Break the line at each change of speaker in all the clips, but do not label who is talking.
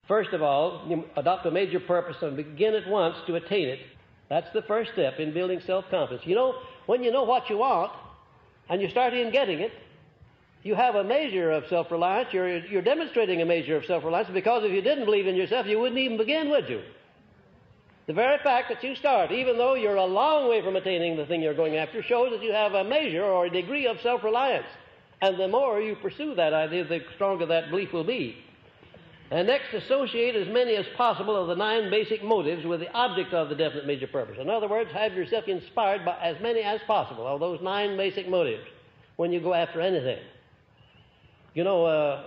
First of all, you adopt a major purpose and begin at once to attain it. That's the first step in building self-confidence. You know, when you know what you want and you start in getting it, you have a measure of self-reliance. You're demonstrating a measure of self-reliance, because if you didn't believe in yourself, you wouldn't even begin, would you? The very fact that you start, even though you're a long way from attaining the thing you're going after, shows that you have a measure or a degree of self-reliance. And the more you pursue that idea, the stronger that belief will be. And next, associate as many as possible of the 9 basic motives with the object of the definite major purpose. In other words, have yourself inspired by as many as possible of those 9 basic motives when you go after anything. You know,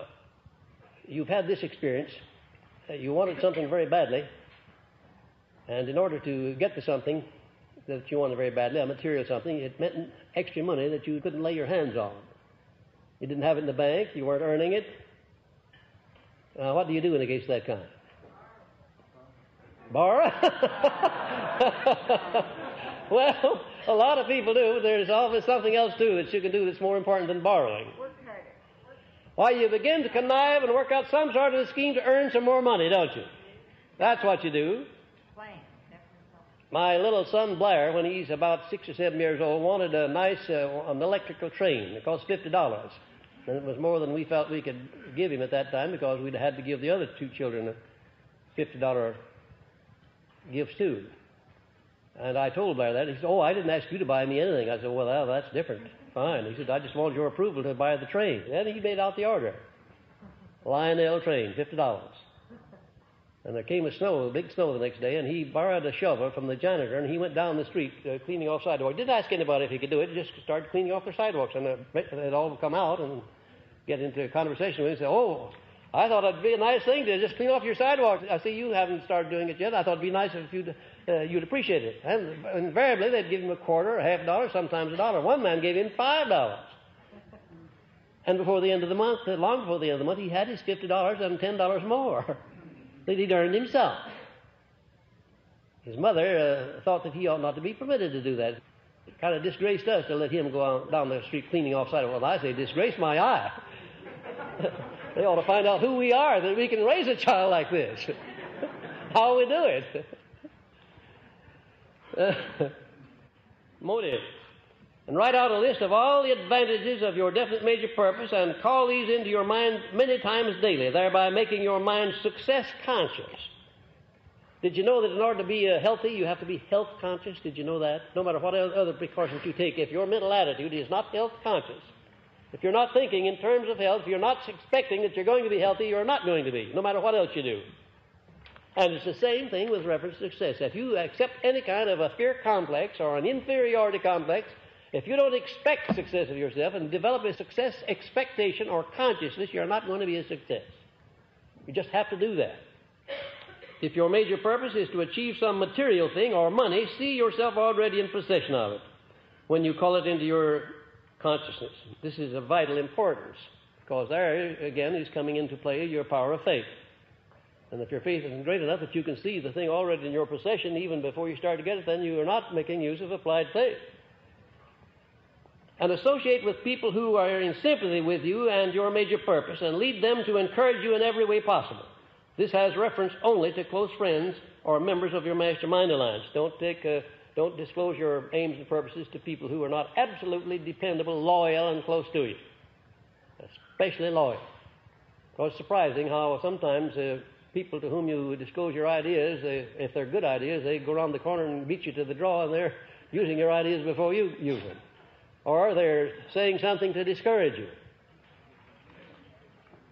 you've had this experience. You wanted something very badly, and in order to get to something that you wanted very badly, a material something, it meant extra money that you couldn't lay your hands on. You didn't have it in the bank, you weren't earning it. What do you do in a case of that kind? Borrow? Well, a lot of people do, but there's always something else too that you can do that's more important than borrowing. Why, you begin to connive and work out some sort of a scheme to earn some more money, don't you? That's what you do. My little son Blair, when he's about 6 or 7 years old, wanted a nice an electrical train. It cost $50. And it was more than we felt we could give him at that time, because we'd had to give the other 2 children $50 gifts too. And I told Blair that. He said, "Oh, I didn't ask you to buy me anything." I said, "Well, that's different. Fine." He said, "I just wanted your approval to buy the train." Then he made out the order. Lionel train, $50. And there came a big snow the next day, and he borrowed a shovel from the janitor, and he went down the street cleaning off sidewalks. Didn't ask anybody if he could do it, just started cleaning off their sidewalks, and they'd all come out and get into a conversation with him and say, "Oh, I thought it'd be a nice thing to just clean off your sidewalks. I see you haven't started doing it yet. I thought it'd be nice if you'd appreciate it." And invariably, they'd give him a quarter, a $half, sometimes $1. One man gave him $5. And before the end of the month, long before the end of the month, he had his $50 and $10 more that he'd earned himself. His mother thought that he ought not to be permitted to do that. It kind of disgraced us to let him go down the street cleaning off sidewalks. Well, I say, disgrace my eye. They ought to find out who we are, that we can raise a child like this. How we do it. Motive. And write out a list of all the advantages of your definite major purpose, and call these into your mind many times daily, thereby making your mind success conscious. Did you know that in order to be healthy, you have to be health conscious? Did you know that? No matter what other precautions you take, if your mental attitude is not health conscious, if you're not thinking in terms of health, if you're not expecting that you're going to be healthy, you're not going to be, no matter what else you do. And it's the same thing with reference to success. If you accept any kind of a fear complex or an inferiority complex, if you don't expect success of yourself and develop a success expectation or consciousness, you're not going to be a success. You just have to do that. If your major purpose is to achieve some material thing or money, see yourself already in possession of it when you call it into your consciousness. This is of vital importance, because there, again, is coming into play your power of faith. And if your faith isn't great enough that you can see the thing already in your possession even before you start to get it, then you are not making use of applied faith. And associate with people who are in sympathy with you and your major purpose, and lead them to encourage you in every way possible. This has reference only to close friends or members of your mastermind alliance. Don't disclose your aims and purposes to people who are not absolutely dependable, loyal, and close to you. Especially loyal. Because it's surprising how sometimes people to whom you disclose your ideas, if they're good ideas, they go around the corner and beat you to the draw, and they're using your ideas before you use them. Or they're saying something to discourage you.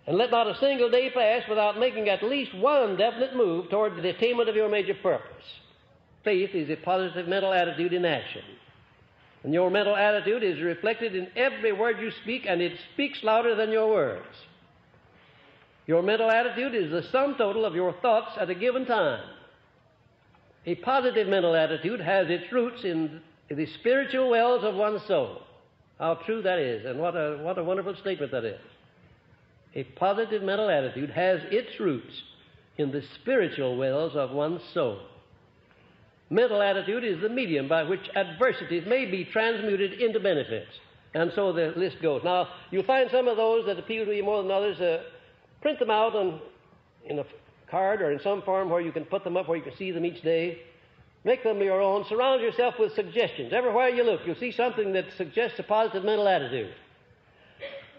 And let not a single day pass without making at least one definite move toward the attainment of your major purpose. Faith is a positive mental attitude in action. And your mental attitude is reflected in every word you speak, and it speaks louder than your words. Your mental attitude is the sum total of your thoughts at a given time. A positive mental attitude has its roots in the spiritual wells of one's soul. How true that is, and what a wonderful statement that is. A positive mental attitude has its roots in the spiritual wells of one's soul. Mental attitude is the medium by which adversities may be transmuted into benefits. And so the list goes. Now, you'll find some of those that appeal to you more than others. Print them out in a card or in some form where you can put them up where you can see them each day. Make them your own. Surround yourself with suggestions. Everywhere you look, you'll see something that suggests a positive mental attitude.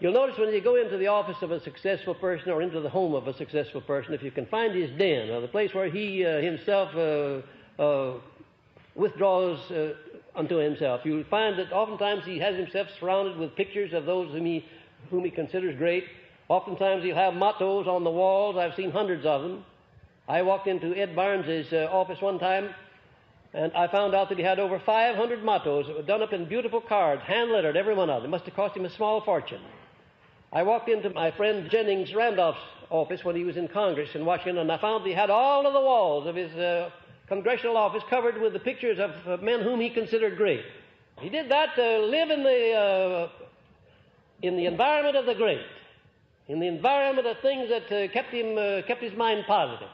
You'll notice when you go into the office of a successful person or into the home of a successful person, if you can find his den or the place where he himself withdraws unto himself, you'll find that oftentimes he has himself surrounded with pictures of those whom he considers great. Oftentimes he'll have mottos on the walls. I've seen hundreds of them. I walked into Ed Barnes's office one time, and I found out that he had over 500 mottos that were done up in beautiful cards, hand-lettered, every one of them. It must have cost him a small fortune. I walked into my friend Jennings Randolph's office when he was in Congress in Washington, and I found he had all of the walls of his congressional office covered with the pictures of men whom he considered great. He did that to live in the environment of the great, in the environment of things that kept his mind positive.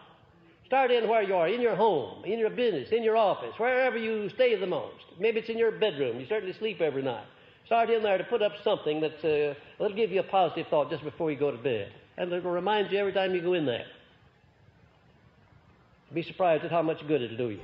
Start in where you are, in your home, in your business, in your office, wherever you stay the most. Maybe it's in your bedroom. You certainly sleep every night. Start in there to put up something that'll give you a positive thought just before you go to bed. And it'll remind you every time you go in there. Be surprised at how much good it'll do you.